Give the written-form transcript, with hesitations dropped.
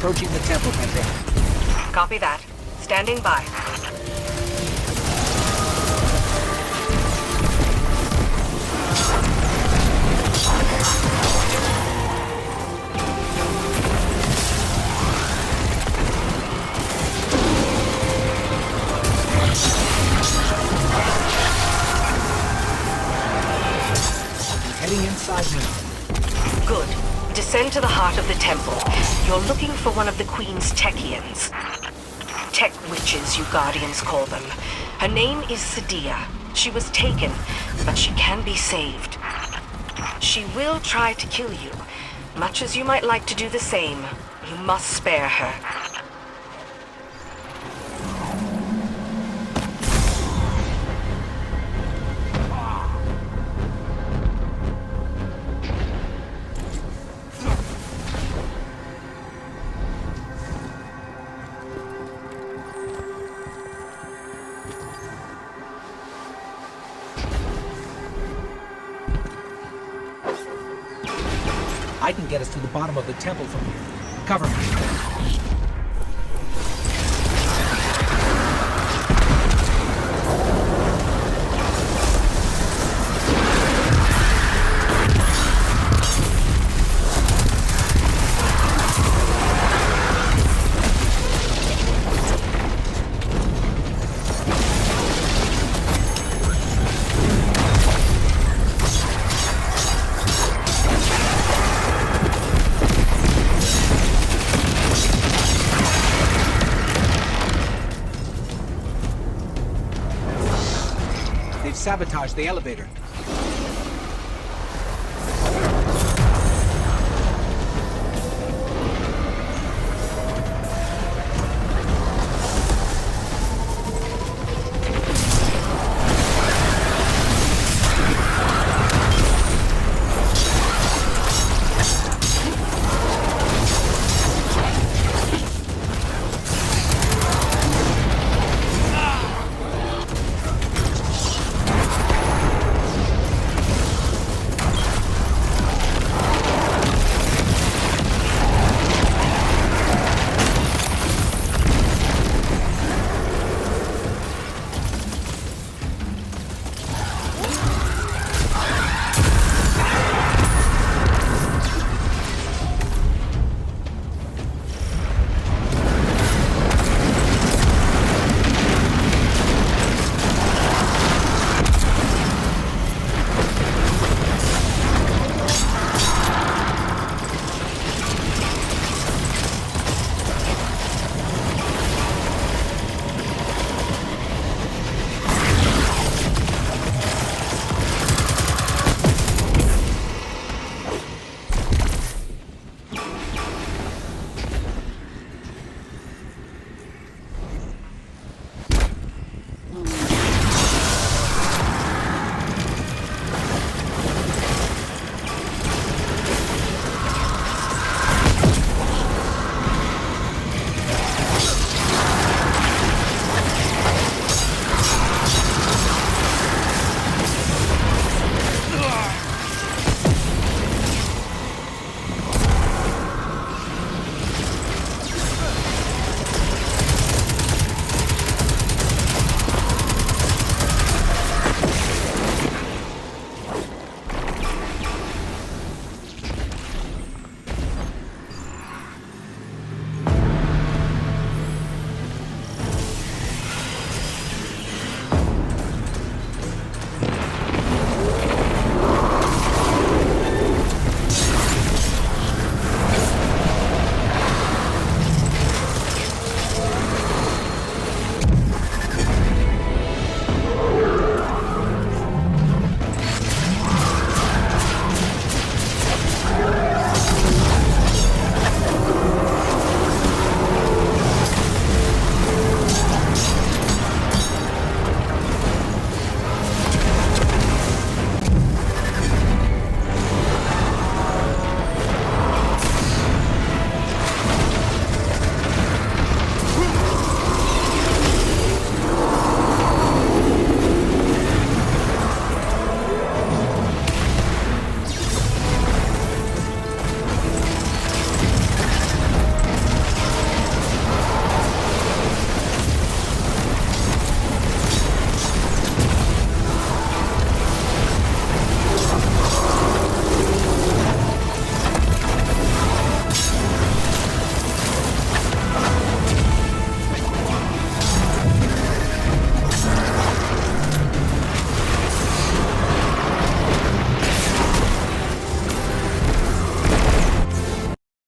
approaching the temple, Petra. Copy that. Standing by. Heading inside now. Good. Descend to the heart of the temple. You're looking for one of the Queen's Techians. Tech witches, you Guardians call them. Her name is Sadia. She was taken, but she can be saved. She will try to kill you. Much as you might like to do the same, you must spare her. I can get us to the bottom of the temple from here. Cover me. They've sabotaged the elevator.